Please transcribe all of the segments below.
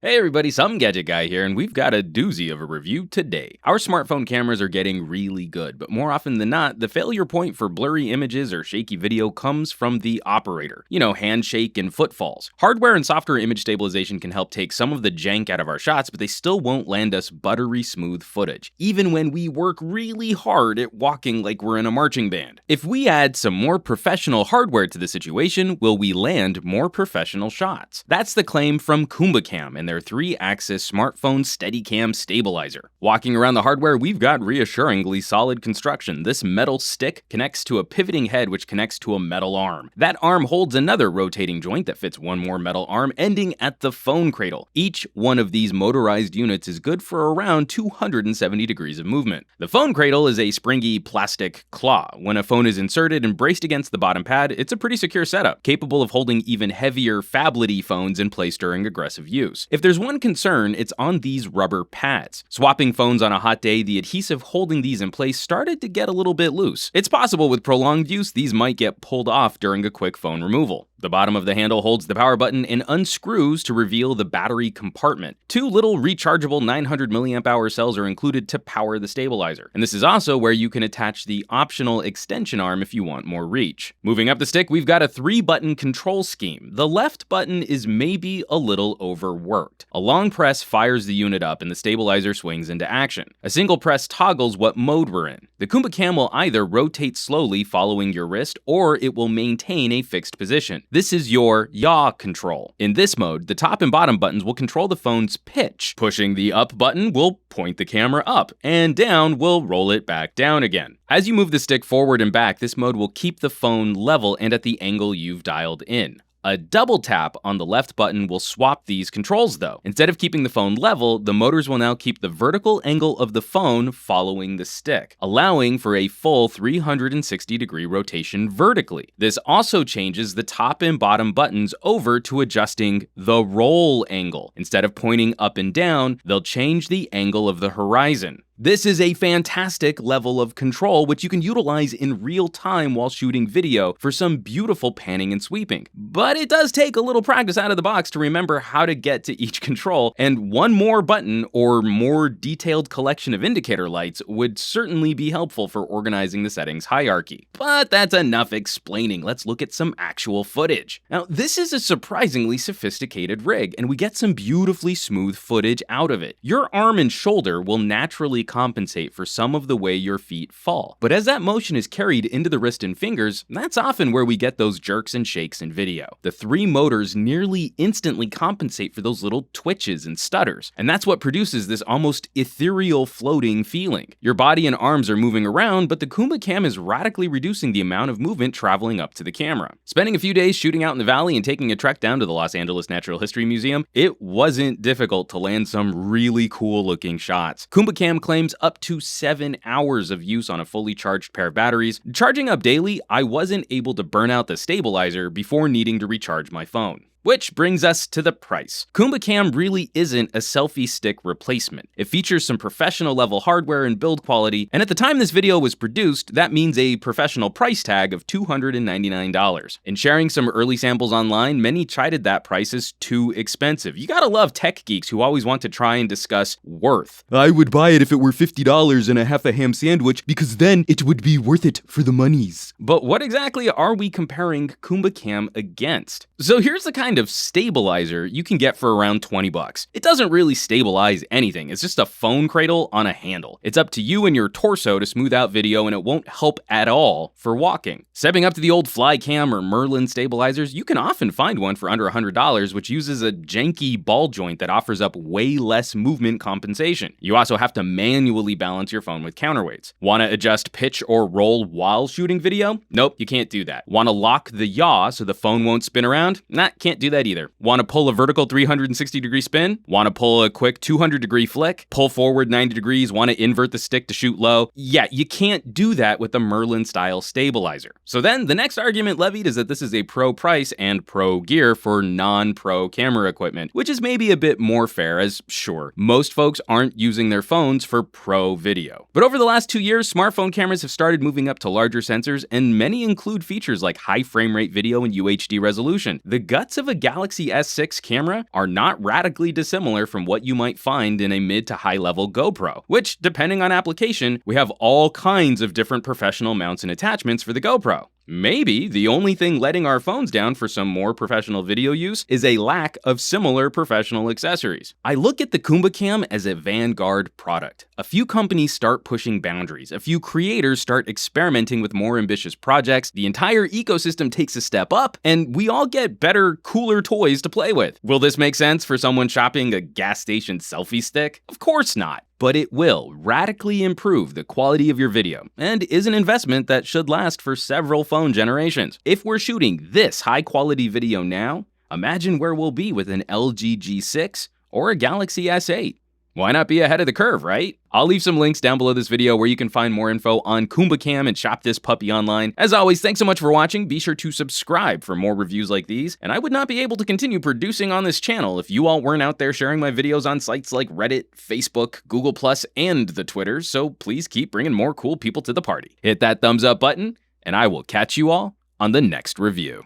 Hey everybody, Some Gadget Guy here, and we've got a doozy of a review today. Our smartphone cameras are getting really good, but more often than not, the failure point for blurry images or shaky video comes from the operator. Handshake and footfalls. Hardware and software image stabilization can help take some of the jank out of our shots, but they still won't land us buttery smooth footage, even when we work really hard at walking like we're in a marching band. If we add some more professional hardware to the situation, will we land more professional shots? That's the claim from KumbaCam and their 3-axis smartphone Steadicam stabilizer. Walking around the hardware, we've got reassuringly solid construction. This metal stick connects to a pivoting head which connects to a metal arm. That arm holds another rotating joint that fits one more metal arm, ending at the phone cradle. Each one of these motorized units is good for around 270 degrees of movement. The phone cradle is a springy plastic claw. When a phone is inserted and braced against the bottom pad, it's a pretty secure setup, capable of holding even heavier phablety phones in place during aggressive use. If there's one concern, it's on these rubber pads. Swapping phones on a hot day, the adhesive holding these in place started to get a little bit loose. It's possible with prolonged use, these might get pulled off during a quick phone removal. The bottom of the handle holds the power button and unscrews to reveal the battery compartment. 2 little rechargeable 900 mAh cells are included to power the stabilizer. And this is also where you can attach the optional extension arm if you want more reach. Moving up the stick, we've got a 3-button control scheme. The left button is maybe a little overworked. A long press fires the unit up and the stabilizer swings into action. A single press toggles what mode we're in. The KumbaCam will either rotate slowly following your wrist, or it will maintain a fixed position. This is your yaw control. In this mode, the top and bottom buttons will control the phone's pitch. Pushing the up button will point the camera up, and down will roll it back down again. As you move the stick forward and back, this mode will keep the phone level and at the angle you've dialed in. A double tap on the left button will swap these controls though. Instead of keeping the phone level, the motors will now keep the vertical angle of the phone following the stick, allowing for a full 360-degree rotation vertically. This also changes the top and bottom buttons over to adjusting the roll angle. Instead of pointing up and down, they'll change the angle of the horizon. This is a fantastic level of control which you can utilize in real time while shooting video for some beautiful panning and sweeping. But it does take a little practice out of the box to remember how to get to each control, and one more button or more detailed collection of indicator lights would certainly be helpful for organizing the settings hierarchy. But that's enough explaining. Let's look at some actual footage. Now, this is a surprisingly sophisticated rig, and we get some beautifully smooth footage out of it. Your arm and shoulder will naturally compensate for some of the way your feet fall. But as that motion is carried into the wrist and fingers, that's often where we get those jerks and shakes in video. The 3 motors nearly instantly compensate for those little twitches and stutters, and that's what produces this almost ethereal floating feeling. Your body and arms are moving around, but the KumbaCam is radically reducing the amount of movement traveling up to the camera. Spending a few days shooting out in the valley and taking a trek down to the Los Angeles Natural History Museum, it wasn't difficult to land some really cool looking shots. KumbaCam claims up to 7 hours of use on a fully charged pair of batteries. Charging up daily, I wasn't able to burn out the stabilizer before needing to recharge my phone. Which brings us to the price. KumbaCam really isn't a selfie stick replacement. It features some professional level hardware and build quality, and at the time this video was produced, that means a professional price tag of $299. In sharing some early samples online, many chided that price as too expensive. You gotta love tech geeks who always want to try and discuss worth. I would buy it if it were $50 and a half a ham sandwich, because then it would be worth it for the monies. But what exactly are we comparing KumbaCam against? So here's the kind of stabilizer you can get for around 20 bucks. It doesn't really stabilize anything. It's just a phone cradle on a handle. It's up to you and your torso to smooth out video, and it won't help at all for walking. Stepping up to the old Flycam or Merlin stabilizers, you can often find one for under $100, which uses a janky ball joint that offers up way less movement compensation. You also have to manually balance your phone with counterweights. Want to adjust pitch or roll while shooting video? Nope, you can't do that. Want to lock the yaw so the phone won't spin around? Nah, can't do that either. Want to pull a vertical 360-degree spin? Want to pull a quick 200-degree flick? Pull forward 90 degrees? Want to invert the stick to shoot low? Yeah, you can't do that with the Merlin-style stabilizer. So then, the next argument levied is that this is a pro price and pro gear for non-pro camera equipment, which is maybe a bit more fair, as sure, most folks aren't using their phones for pro video. But over the last 2 years, smartphone cameras have started moving up to larger sensors, and many include features like high frame rate video and UHD resolution. The guts of a a Galaxy S6 camera are not radically dissimilar from what you might find in a mid to high level GoPro, which, depending on application, we have all kinds of different professional mounts and attachments for the GoPro. Maybe the only thing letting our phones down for some more professional video use is a lack of similar professional accessories. I look at the KumbaCam as a vanguard product. A few companies start pushing boundaries, a few creators start experimenting with more ambitious projects, the entire ecosystem takes a step up, and we all get better, cooler toys to play with. Will this make sense for someone shopping a gas station selfie stick? Of course not. But it will radically improve the quality of your video, and is an investment that should last for several phone generations. If we're shooting this high quality video now, imagine where we'll be with an LG G6 or a Galaxy S8. Why not be ahead of the curve, right? I'll leave some links down below this video where you can find more info on KumbaCam and shop this puppy online. As always, thanks so much for watching. Be sure to subscribe for more reviews like these. And I would not be able to continue producing on this channel if you all weren't out there sharing my videos on sites like Reddit, Facebook, Google+, and the Twitter. So please keep bringing more cool people to the party. Hit that thumbs up button, and I will catch you all on the next review.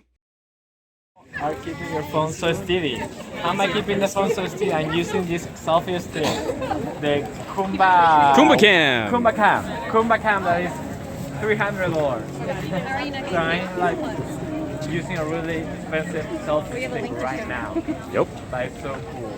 Are keeping your phone so steady? How am I keeping the phone so steady? I'm using this selfie stick, the KumbaCam! KumbaCam that is $300. So I'm like using a really expensive selfie stick right now. Yep. But it's so cool.